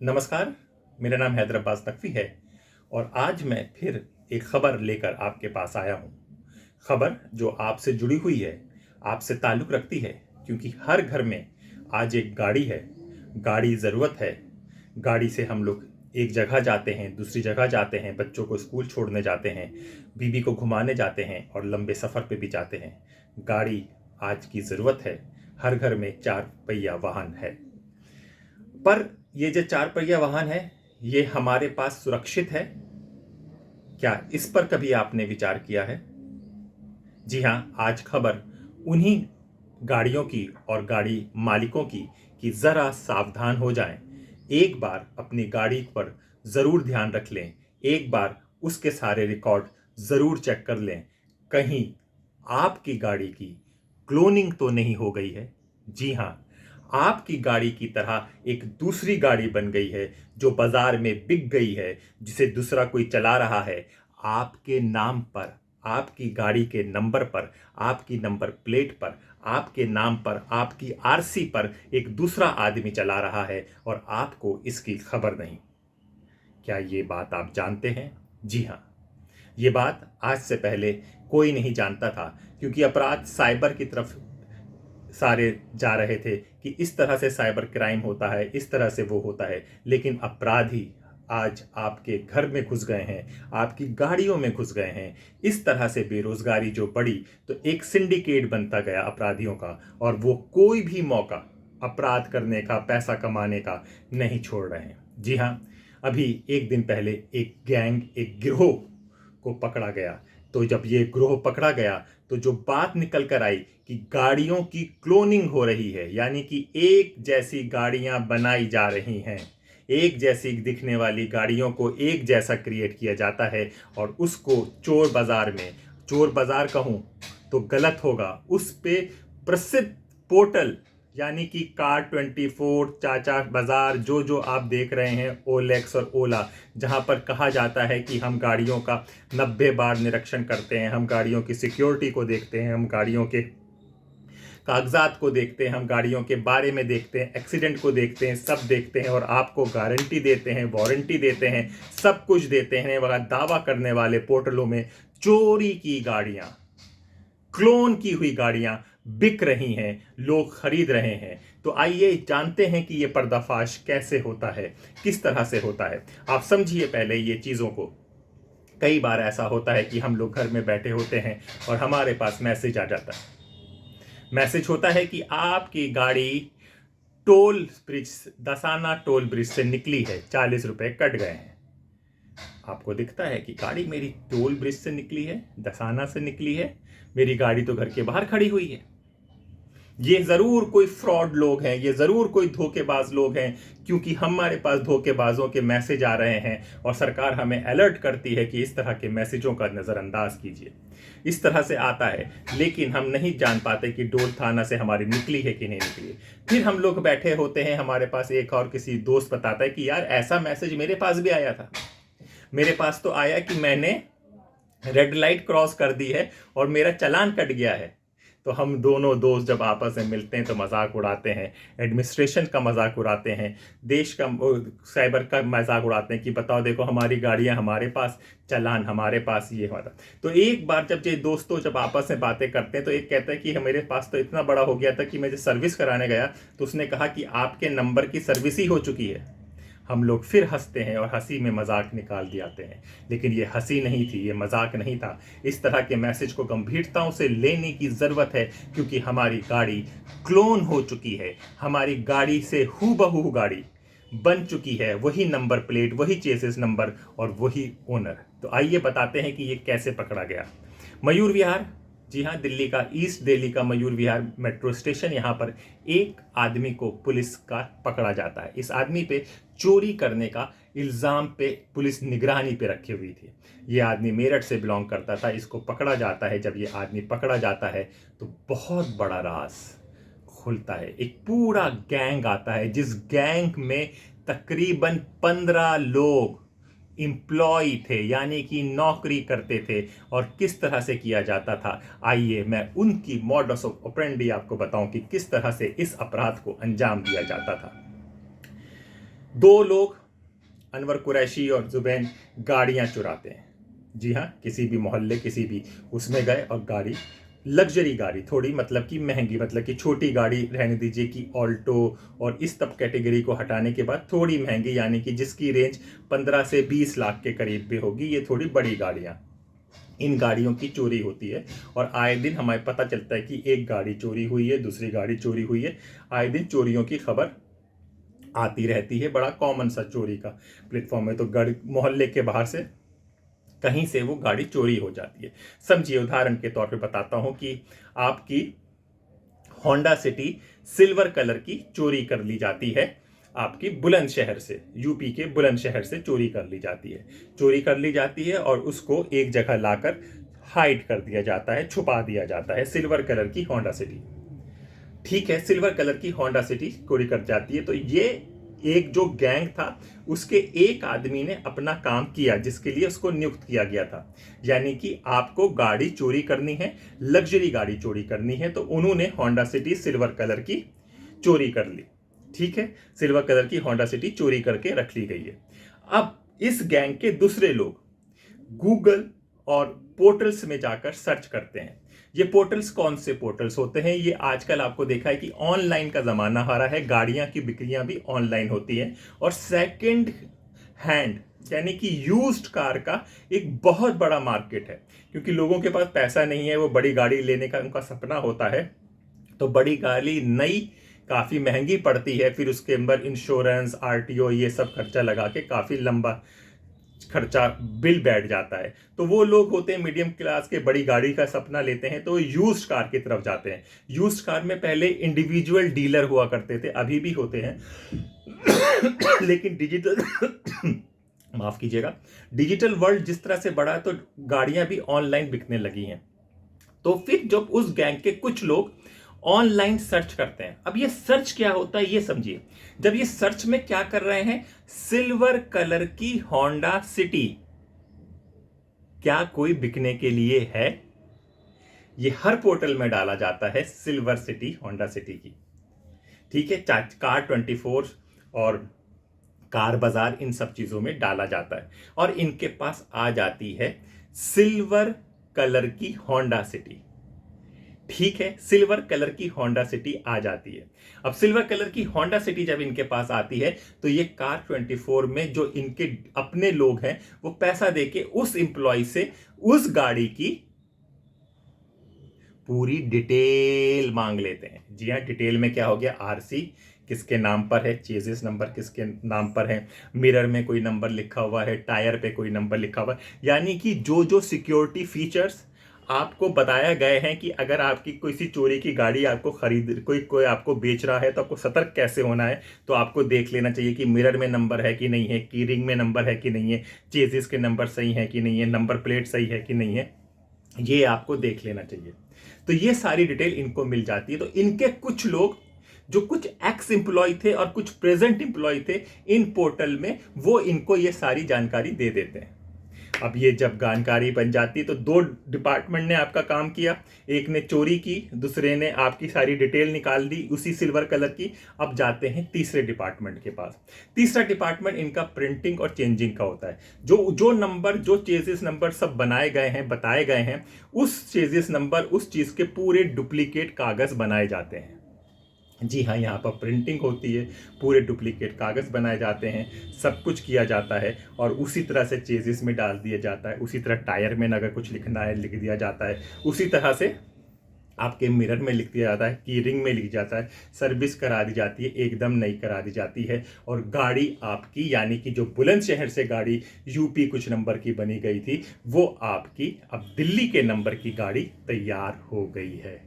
नमस्कार। मेरा नाम हैदर अब्बास नकवी है और आज मैं फिर एक खबर लेकर आपके पास आया हूँ। खबर जो आपसे जुड़ी हुई है, आपसे ताल्लुक़ रखती है, क्योंकि हर घर में आज एक गाड़ी है। गाड़ी ज़रूरत है। गाड़ी से हम लोग एक जगह जाते हैं, दूसरी जगह जाते हैं, बच्चों को स्कूल छोड़ने जाते हैं, बीवी को घुमाने जाते हैं और लंबे सफ़र पे भी जाते हैं। गाड़ी आज की ज़रूरत है। हर घर में 4 पहिया वाहन है। पर ये जो 4 पहिया वाहन है, ये हमारे पास सुरक्षित है क्या? इस पर कभी आपने विचार किया है? जी हाँ, आज खबर उन्हीं गाड़ियों की और गाड़ी मालिकों की कि ज़रा सावधान हो जाएं। एक बार अपनी गाड़ी पर ज़रूर ध्यान रख लें। एक बार उसके सारे रिकॉर्ड ज़रूर चेक कर लें। कहीं आपकी गाड़ी की क्लोनिंग तो नहीं हो गई है? जी हाँ, आपकी गाड़ी की तरह एक दूसरी गाड़ी बन गई है जो बाजार में बिक गई है, जिसे दूसरा कोई चला रहा है। आपके नाम पर, आपकी गाड़ी के नंबर पर, आपकी नंबर प्लेट पर, आपके नाम पर, आपकी आरसी पर एक दूसरा आदमी चला रहा है और आपको इसकी खबर नहीं। क्या ये बात आप जानते हैं? जी हाँ, ये बात आज से पहले कोई नहीं जानता था, क्योंकि अपराध साइबर की तरफ सारे जा रहे थे कि इस तरह से साइबर क्राइम होता है, इस तरह से वो होता है। लेकिन अपराधी आज आपके घर में घुस गए हैं, आपकी गाड़ियों में घुस गए हैं। इस तरह से बेरोजगारी जो बढ़ी, तो एक सिंडिकेट बनता गया अपराधियों का, और वो कोई भी मौका अपराध करने का, पैसा कमाने का नहीं छोड़ रहे हैं। जी हाँ, अभी एक दिन पहले एक गैंग, एक गिरोह को पकड़ा गया। तो जब ये गिरोह पकड़ा गया, तो जो बात निकल कर आई कि गाड़ियों की क्लोनिंग हो रही है, यानी कि एक जैसी गाड़ियां बनाई जा रही हैं। एक जैसी दिखने वाली गाड़ियों को एक जैसा क्रिएट किया जाता है और उसको चोर बाजार में, चोर बाजार कहूं तो गलत होगा, उस पे प्रसिद्ध पोर्टल यानी कि कार 24, चाचा बाजार, जो जो आप देख रहे हैं, ओलेक्स और ओला, जहां पर कहा जाता है कि हम गाड़ियों का 90 बार निरीक्षण करते हैं, हम गाड़ियों की सिक्योरिटी को देखते हैं, हम गाड़ियों के कागजात को देखते हैं, हम गाड़ियों के बारे में देखते हैं, एक्सीडेंट को देखते हैं, सब देखते हैं और आपको गारंटी देते हैं, वारंटी देते हैं, सब कुछ देते हैं। वह दावा करने वाले पोर्टलों में चोरी की गाड़ियां, क्लोन की हुई गाड़ियां बिक रही हैं, लोग खरीद रहे हैं। तो आइए जानते हैं कि यह पर्दाफाश कैसे होता है, किस तरह से होता है। आप समझिए पहले ये चीज़ों को। कई बार ऐसा होता है कि हम लोग घर में बैठे होते हैं और हमारे पास मैसेज आ जाता है। मैसेज होता है कि आपकी गाड़ी टोल ब्रिज, दसाना टोल ब्रिज से निकली है, 40 रुपए कट गए हैं। आपको दिखता है कि गाड़ी मेरी टोल ब्रिज से निकली है, दसाना से निकली है, मेरी गाड़ी तो घर के बाहर खड़ी हुई है। ये जरूर कोई फ्रॉड लोग हैं, ये जरूर कोई धोखेबाज लोग हैं, क्योंकि हमारे पास धोखेबाजों के मैसेज आ रहे हैं और सरकार हमें अलर्ट करती है कि इस तरह के मैसेजों का नजरअंदाज कीजिए। इस तरह से आता है, लेकिन हम नहीं जान पाते कि डोल थाना से हमारी निकली है कि नहीं निकली। फिर हम लोग बैठे होते हैं, हमारे पास एक और किसी दोस्त बताता है कि यार ऐसा मैसेज मेरे पास भी आया था। मेरे पास तो आया कि मैंने रेड लाइट क्रॉस कर दी है और मेरा चालान कट गया है। तो हम दोनों दोस्त जब आपस में मिलते हैं तो मजाक उड़ाते हैं, एडमिनिस्ट्रेशन का मजाक उड़ाते हैं, देश का, साइबर का मजाक उड़ाते हैं कि बताओ देखो हमारी गाड़ियां हमारे पास, चालान हमारे पास, ये हमारा। तो एक बार जब ये दोस्तों जब आपस में बातें करते हैं तो एक कहता है कि मेरे पास तो इतना बड़ा हो गया था कि मैं जब सर्विस कराने गया तो उसने कहा कि आपके नंबर की सर्विस ही हो चुकी है। हम लोग फिर हंसते हैं और हंसी में मजाक निकाल दियाते हैं, लेकिन ये हंसी नहीं थी, ये मजाक नहीं था। इस तरह के मैसेज को गंभीरताओं से लेने की ज़रूरत है, क्योंकि हमारी गाड़ी क्लोन हो चुकी है। हमारी गाड़ी से हूबहू गाड़ी बन चुकी है, वही नंबर प्लेट, वही चेसिस नंबर और वही ओनर। तो आइए बताते हैं कि ये कैसे पकड़ा गया। मयूर विहार, जी हाँ, दिल्ली का, ईस्ट दिल्ली का मयूर विहार मेट्रो स्टेशन, यहाँ पर एक आदमी को पुलिस का पकड़ा जाता है। इस आदमी पे चोरी करने का इल्ज़ाम पे पुलिस निगरानी पे रखी हुई थी। ये आदमी मेरठ से बिलोंग करता था। इसको पकड़ा जाता है। जब ये आदमी पकड़ा जाता है तो बहुत बड़ा राज खुलता है। एक पूरा गैंग आता है, जिस गैंग में तकरीबन 15 लोग एम्प्लॉय थे, यानी कि नौकरी करते थे। और किस तरह से किया जाता था, आइए मैं उनकी मॉडस ऑपरेंडी आपको बताऊं कि किस तरह से इस अपराध को अंजाम दिया जाता था। दो लोग, अनवर कुरैशी और जुबैन, गाड़ियां चुराते हैं। जी हाँ, किसी भी मोहल्ले, किसी भी उसमें गए और गाड़ी, लग्जरी गाड़ी, थोड़ी मतलब कि महंगी, मतलब कि छोटी गाड़ी रहने दीजिए कि ऑल्टो और इस तब कैटेगरी को हटाने के बाद थोड़ी महंगी, यानी कि जिसकी रेंज 15 से 20 लाख के करीब भी होगी, ये थोड़ी बड़ी गाड़ियाँ, इन गाड़ियों की चोरी होती है। और आए दिन हमें पता चलता है कि एक गाड़ी चोरी हुई है, दूसरी गाड़ी चोरी हुई है। आए दिन चोरियों की खबर आती रहती है। बड़ा कॉमन सा चोरी का प्लेटफॉर्म है। तो मोहल्ले के बाहर से कहीं से वो गाड़ी चोरी हो जाती है। समझिए, उदाहरण के तौर पे बताता हूं कि आपकी होंडा सिटी सिल्वर कलर की चोरी कर ली जाती है। आपकी बुलंदशहर से, यूपी के बुलंदशहर से चोरी कर ली जाती है। चोरी कर ली जाती है और उसको एक जगह लाकर हाइड कर दिया जाता है, छुपा दिया जाता है। सिल्वर कलर की होंडा सिटी, ठीक है, सिल्वर कलर की होंडा सिटी चोरी कर जाती है। तो ये एक जो गैंग था, उसके एक आदमी ने अपना काम किया जिसके लिए उसको नियुक्त किया गया था। यानी कि आपको गाड़ी चोरी करनी है, लग्जरी गाड़ी चोरी करनी है, तो उन्होंने होंडा सिटी सिल्वर कलर की चोरी कर ली। ठीक है, सिल्वर कलर की होंडा सिटी चोरी करके रख ली गई है। अब इस गैंग के दूसरे लोग गूगल और पोर्टल्स में जाकर सर्च करते हैं। ये पोर्टल्स कौन से पोर्टल्स होते हैं? ये आजकल आपको देखा है कि ऑनलाइन का जमाना आ रहा है, गाड़ियां की बिक्रियां भी ऑनलाइन होती हैं। और सेकंड हैंड यानी कि यूज्ड कार का एक बहुत बड़ा मार्केट है, क्योंकि लोगों के पास पैसा नहीं है, वो बड़ी गाड़ी लेने का उनका सपना होता है। तो बड़ी गाड़ी नई काफी महंगी पड़ती है, फिर उसके अंदर इंश्योरेंस, आरटीओ, ये सब खर्चा लगा के काफी लंबा खर्चा बिल बैठ जाता है। तो वो लोग होते हैं मीडियम क्लास के, बड़ी गाड़ी का सपना लेते हैं, तो यूज्ड कार की तरफ जाते हैं। यूज्ड कार में पहले इंडिविजुअल डीलर हुआ करते थे, अभी भी होते हैं लेकिन डिजिटल माफ कीजिएगा, डिजिटल वर्ल्ड जिस तरह से बढ़ा है, तो गाड़ियां भी ऑनलाइन बिकने लगी हैं। तो फिर जब उस गैंग के कुछ लोग ऑनलाइन सर्च करते हैं, अब ये सर्च क्या होता है ये समझिए। जब ये सर्च में क्या कर रहे हैं, सिल्वर कलर की होंडा सिटी क्या कोई बिकने के लिए है? ये हर पोर्टल में डाला जाता है, सिल्वर सिटी, होंडा सिटी की। ठीक है, कार 24 और कार बाजार, इन सब चीजों में डाला जाता है और इनके पास आ जाती है सिल्वर कलर की होंडा सिटी। ठीक है, सिल्वर कलर की होंडा सिटी आ जाती है। अब सिल्वर कलर की होंडा सिटी जब इनके पास आती है, तो ये कार 24 में जो इनके अपने लोग हैं, वो पैसा देके उस एम्प्लॉय से उस गाड़ी की पूरी डिटेल मांग लेते हैं। जी हाँ, डिटेल में क्या हो गया, आरसी किसके नाम पर है, चेजिस नंबर किसके नाम पर है, मिरर में कोई नंबर लिखा हुआ है, टायर पे कोई नंबर लिखा हुआ है। यानी कि जो जो सिक्योरिटी फीचर्स आपको बताया गए हैं कि अगर आपकी कोई सी चोरी की गाड़ी आपको खरीद, कोई आपको बेच रहा है, तो आपको सतर्क कैसे होना है। तो आपको देख लेना चाहिए कि मिरर में नंबर है कि नहीं है, की रिंग में नंबर है कि नहीं है, चेजिस के नंबर सही है कि नहीं है, नंबर प्लेट सही है कि नहीं है, ये आपको देख लेना चाहिए। तो ये सारी डिटेल इनको मिल जाती है। तो इनके कुछ लोग जो कुछ एक्स एम्प्लॉय थे और कुछ प्रेजेंट एम्प्लॉय थे इन पोर्टल में, वो इनको ये सारी जानकारी दे देते हैं। अब ये जब जानकारी बन जाती है, तो दो डिपार्टमेंट ने आपका काम किया, एक ने चोरी की, दूसरे ने आपकी सारी डिटेल निकाल दी उसी सिल्वर कलर की। अब जाते हैं तीसरे डिपार्टमेंट के पास। तीसरा डिपार्टमेंट इनका प्रिंटिंग और चेंजिंग का होता है। जो जो नंबर, जो चेजिस नंबर सब बनाए गए हैं, बताए गए हैं, उस चेजिस नंबर, उस चीज के पूरे डुप्लीकेट कागज बनाए जाते हैं। जी हाँ, यहाँ पर प्रिंटिंग होती है, पूरे डुप्लीकेट कागज बनाए जाते हैं, सब कुछ किया जाता है और उसी तरह से चेजिस में डाल दिया जाता है। उसी तरह टायर में अगर कुछ लिखना है लिख दिया जाता है, उसी तरह से आपके मिरर में लिख दिया जाता है, की रिंग में लिख जाता है, सर्विस करा दी जाती है, एकदम नई करा दी जाती है। और गाड़ी आपकी, यानी कि जो बुलंदशहर से गाड़ी यूपी कुछ नंबर की बनी गई थी, वो आपकी अब दिल्ली के नंबर की गाड़ी तैयार हो गई है,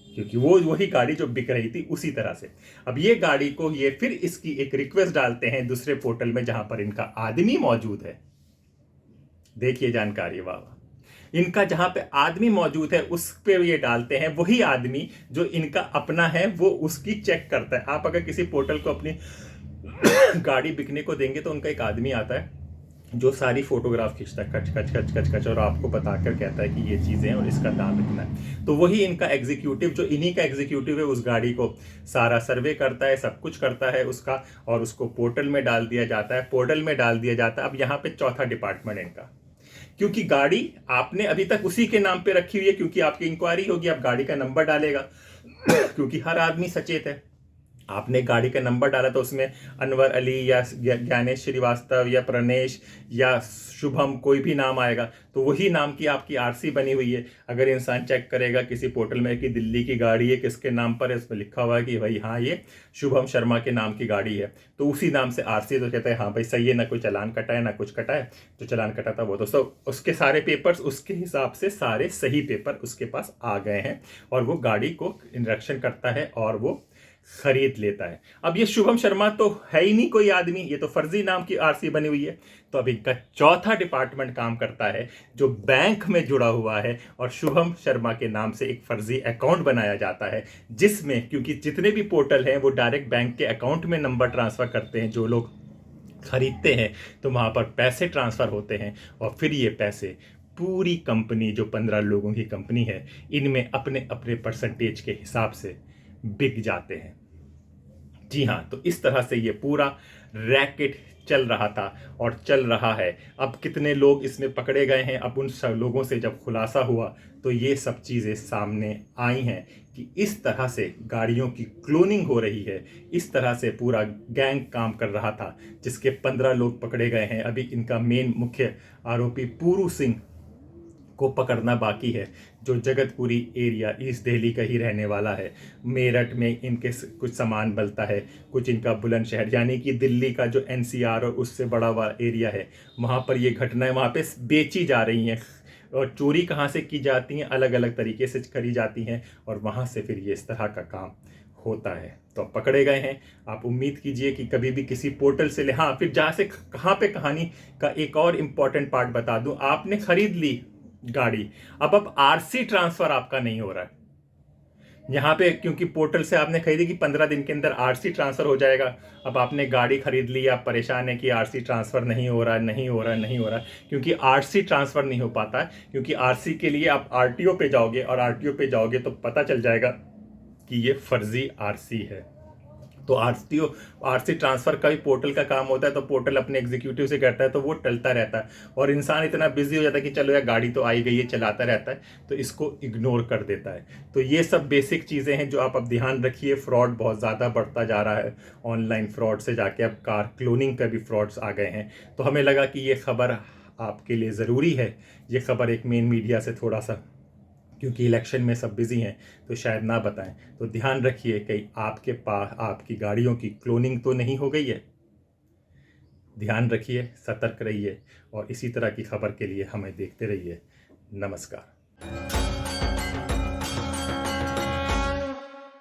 क्योंकि वो वही गाड़ी जो बिक रही थी उसी तरह से। अब ये गाड़ी को ये फिर इसकी एक रिक्वेस्ट डालते हैं दूसरे पोर्टल में, जहां पर इनका आदमी मौजूद है। देखिए जानकारी, वाह, इनका जहां पे आदमी मौजूद है उस पे ये डालते हैं। वही आदमी जो इनका अपना है, वो उसकी चेक करता है। आप अगर किसी पोर्टल को अपनी गाड़ी बिकने को देंगे, तो उनका एक आदमी आता है, जो सारी फोटोग्राफ खींचता है, कच कच कच कच कच, और आपको बताकर कहता है कि ये चीज़ें हैं और इसका दाम इतना है। तो वही इनका एग्जीक्यूटिव, जो इन्हीं का एग्जीक्यूटिव है, उस गाड़ी को सारा सर्वे करता है, सब कुछ करता है उसका, और उसको पोर्टल में डाल दिया जाता है, पोर्टल में डाल दिया जाता है। अब यहाँ पे चौथा डिपार्टमेंट इनका, क्योंकि गाड़ी आपने अभी तक उसी के नाम पे रखी हुई है, क्योंकि आपकी इंक्वायरी होगी, आप गाड़ी का नंबर डालेगा क्योंकि हर आदमी सचेत है। आपने गाड़ी का नंबर डाला तो उसमें अनवर अली या ज्ञानेश श्रीवास्तव या प्रणेश या शुभम, कोई भी नाम आएगा, तो वही नाम की आपकी आरसी बनी हुई है। अगर इंसान चेक करेगा किसी पोर्टल में कि दिल्ली की गाड़ी है, किसके नाम पर है, इसमें लिखा हुआ है कि भाई हाँ ये शुभम शर्मा के नाम की गाड़ी है, तो उसी नाम से आरसी, तो कहते हैं हाँ भाई सही है, ना कोई चालान कटा है ना कुछ कटा है। तो चालान कटा था वो, तो सब उसके सारे पेपर्स उसके हिसाब से सारे सही पेपर उसके पास आ गए हैं, और वो गाड़ी को इंस्ट्रक्शन करता है और वो खरीद लेता है। अब ये शुभम शर्मा तो है ही नहीं कोई आदमी, ये तो फर्जी नाम की आरसी बनी हुई है। तो अब इनका चौथा डिपार्टमेंट काम करता है जो बैंक में जुड़ा हुआ है, और शुभम शर्मा के नाम से एक फर्जी अकाउंट बनाया जाता है, जिसमें क्योंकि जितने भी पोर्टल हैं वो डायरेक्ट बैंक के अकाउंट में नंबर ट्रांसफर करते हैं, जो लोग खरीदते हैं तो वहां पर पैसे ट्रांसफर होते हैं, और फिर ये पैसे पूरी कंपनी, जो 15 लोगों की कंपनी है, इनमें अपने अपने परसेंटेज के हिसाब से बिक जाते हैं। जी हाँ, तो इस तरह से ये पूरा रैकेट चल रहा था और चल रहा है। अब कितने लोग इसमें पकड़े गए हैं, अब उन सब लोगों से जब खुलासा हुआ तो ये सब चीज़ें सामने आई हैं कि इस तरह से गाड़ियों की क्लोनिंग हो रही है, इस तरह से पूरा गैंग काम कर रहा था, जिसके 15 लोग पकड़े गए हैं। अभी इनका मेन मुख्य आरोपी पूरू सिंह को पकड़ना बाकी है, जो जगतपुरी एरिया ईस्ट दिल्ली का ही रहने वाला है। मेरठ में इनके कुछ सामान बनता है, कुछ इनका बुलंदशहर यानी कि दिल्ली का जो एनसीआर और उससे बड़ा हुआ एरिया है, वहाँ पर ये घटनाएं वहाँ पे बेची जा रही हैं, और चोरी कहाँ से की जाती हैं, अलग अलग तरीके से करी जाती हैं, और वहाँ से फिर ये इस तरह का काम होता है। तो अब पकड़े गए हैं, आप उम्मीद कीजिए कि कभी भी किसी पोर्टल से ले, हाँ फिर जहाँ से कहाँ पे कहानी का एक और इम्पॉर्टेंट पार्ट बता दूं, आपने खरीद ली गाड़ी, अब आरसी ट्रांसफर आपका नहीं हो रहा है यहाँ पे, क्योंकि पोर्टल से आपने खरीदी कि 15 दिन के अंदर आरसी ट्रांसफर हो जाएगा। अब आपने गाड़ी खरीद ली, आप परेशान है कि आरसी ट्रांसफर नहीं हो रहा, नहीं हो रहा, नहीं हो रहा, क्योंकि आरसी ट्रांसफर नहीं हो पाता है, क्योंकि आरसी के लिए आप आरटीओ पे जाओगे, और आरटीओ पे जाओगे तो पता चल जाएगा कि ये फर्जी आरसी है। तो आरसी ट्रांसफर का भी पोर्टल का काम होता है, तो पोर्टल अपने एग्जीक्यूटिव से करता है, तो वो टलता रहता है, और इंसान इतना बिजी हो जाता है कि चलो यार गाड़ी तो आई गई है, चलाता रहता है, तो इसको इग्नोर कर देता है। तो ये सब बेसिक चीज़ें हैं जो आप अब ध्यान रखिए। फ्रॉड बहुत ज़्यादा बढ़ता जा रहा है, ऑनलाइन फ्रॉड से जाके अब कार क्लोनिंग का भी फ्रॉड्स आ गए हैं। तो हमें लगा कि ये खबर आपके लिए ज़रूरी है, ये खबर एक मेन मीडिया से थोड़ा सा, क्योंकि इलेक्शन में सब बिजी हैं तो शायद ना बताएं। तो ध्यान रखिए कहीं आपके पास आपकी गाड़ियों की क्लोनिंग तो नहीं हो गई है। ध्यान रखिए, सतर्क रहिए, और इसी तरह की खबर के लिए हमें देखते रहिए। नमस्कार।